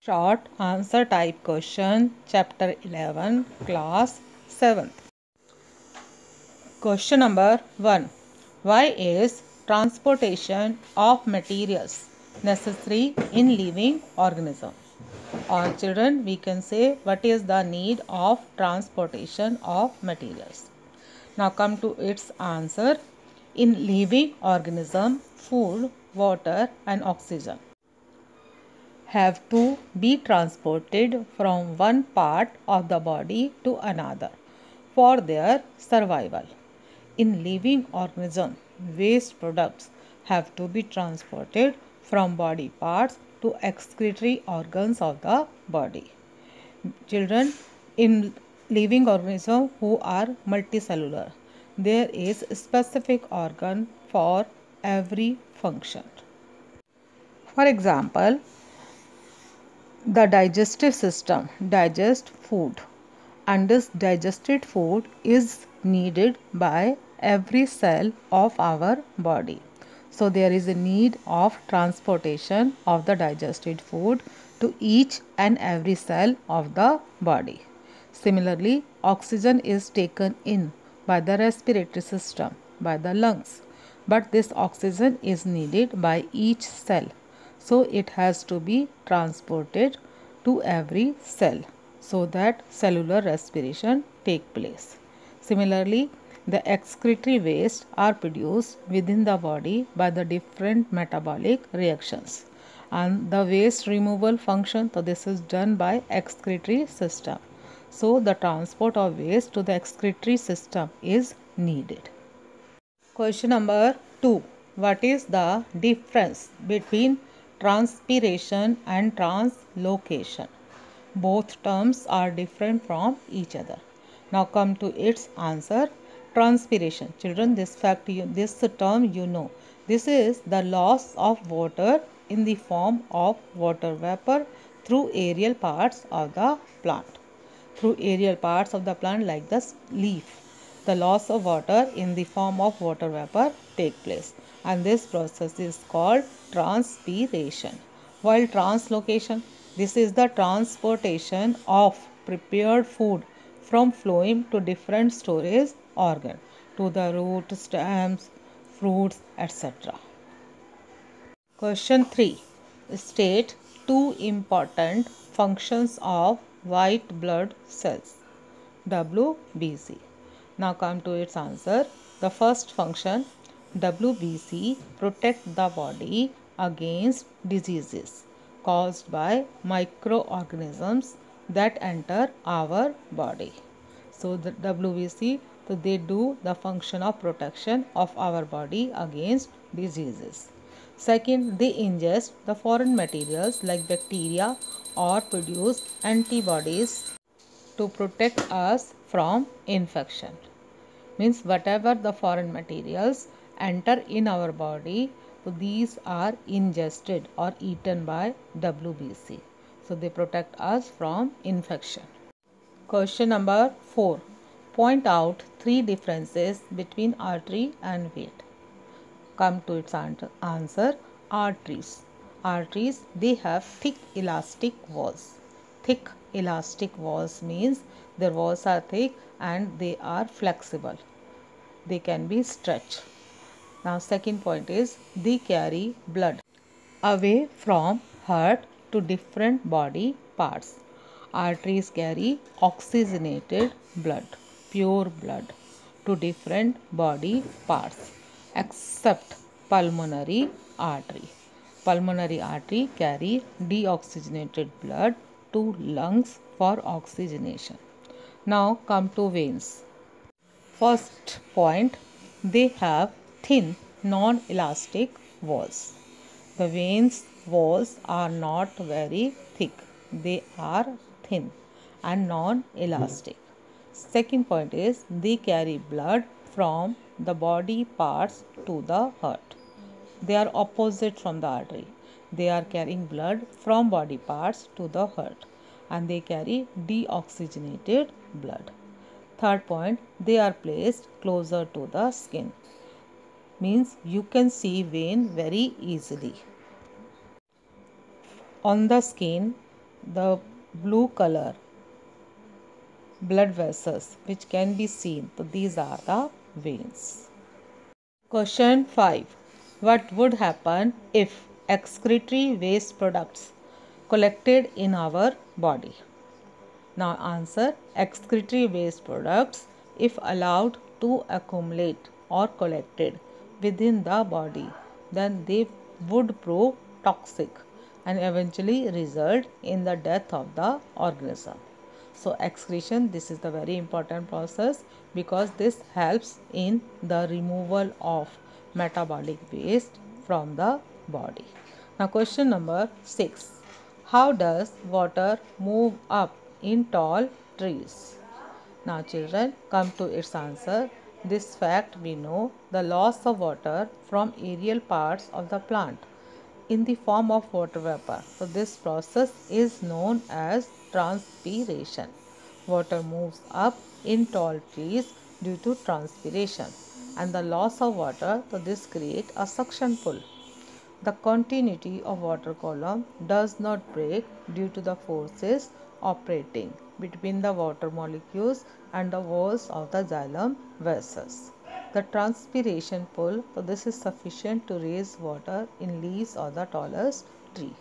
Short answer type question, chapter 11, class 7th. Question number 1. Why is transportation of materials necessary in living organism? Or children, we can say what is the need of transportation of materials. Now come to its answer. In living organism, food, water and oxygen have to be transported from one part of the body to another for their survival. In living organism, waste products have to be transported from body parts to excretory organs of the body. Children, in living organism who are multicellular, there is a specific organ for every function. For example, the digestive system digests food, and this digested food is needed by every cell of our body. So there is a need of transportation of the digested food to each and every cell of the body. Similarly, oxygen is taken in by the respiratory system, by the lungs, but this oxygen is needed by each cell, so it has to be transported to every cell so that cellular respiration take place. Similarly, the excretory waste are produced within the body by the different metabolic reactions, and the waste removal function, so this is done by excretory system. So the transport of waste to the excretory system is needed. Question number 2. What is the difference between transpiration and translocation? Both terms are different from each other. Now come to its answer. Transpiration. Children, this term you know. This is the loss of water in the form of water vapor through aerial parts of the plant. Through aerial parts of the plant like the leaf, the loss of water in the form of water vapor take place, and this process is called transpiration. While translocation, this is the transportation of prepared food from phloem to different storage organ, to the root, stems, fruits, etc. Question 3. State two important functions of white blood cells. WBC. Now come to its answer. The first function, WBC protect the body against diseases caused by microorganisms that enter our body. So the WBC, so they do the function of protection of our body against diseases. Second, they ingest the foreign materials like bacteria or produce antibodies to protect us from infection. Means whatever the foreign materials enter in our body, so these are ingested or eaten by WBC. So they protect us from infection. Question number 4. Point out three differences between artery and vein. Come to its answer. Arteries, they have thick elastic walls. Thick elastic walls means their walls are thick and they are flexible. They can be stretched. Now second point is they carry blood away from heart to different body parts. Arteries carry oxygenated blood, pure blood, to different body parts except pulmonary artery. Pulmonary artery carry deoxygenated blood to lungs for oxygenation. Now come to veins. First point, they have thin non-elastic walls. The veins walls are not very thick. They are thin and non-elastic. Second point is they carry blood from the body parts to the heart. They are opposite from the artery. They are carrying blood from body parts to the heart, and they carry deoxygenated blood. Third point, they are placed closer to the skin. Means you can see vein very easily. On the skin, the blue color blood vessels which can be seen. So these are the veins. Question 5. What would happen if excretory waste products collected in our body? Now answer: excretory waste products, if allowed to accumulate or collected within the body, then they would prove toxic and eventually result in the death of the organism. So excretion, this is the very important process because this helps in the removal of metabolic waste from the body. Now question number 6. How does water move up in tall trees? Now children, come to its answer. This fact we know: the loss of water from aerial parts of the plant in the form of water vapor. So this process is known as transpiration. Water moves up in tall trees due to transpiration, and the loss of water, so this creates a suction pull. The continuity of water column does not break due to the forces operating between the water molecules and the walls of the xylem vessels. The transpiration pull, so this is sufficient to raise water in leaves of the tallest tree.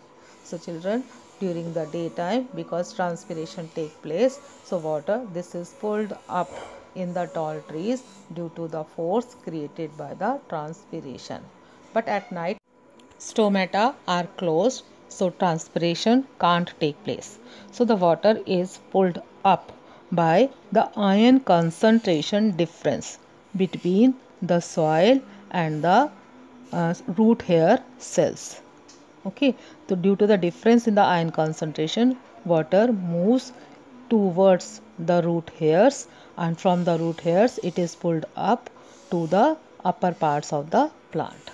So children, during the daytime, because transpiration take place, so water, this is pulled up in the tall trees due to the force created by the transpiration. But at night, stomata are closed, so transpiration can't take place. So the water is pulled up by the ion concentration difference between the soil and the root hair cells. Okay, so due to the difference in the ion concentration, water moves towards the root hairs, and from the root hairs it is pulled up to the upper parts of the plant.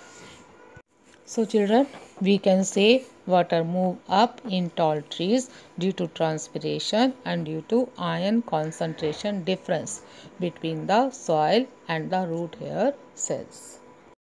So children, we can say water move up in tall trees due to transpiration and due to ion concentration difference between the soil and the root hair cells.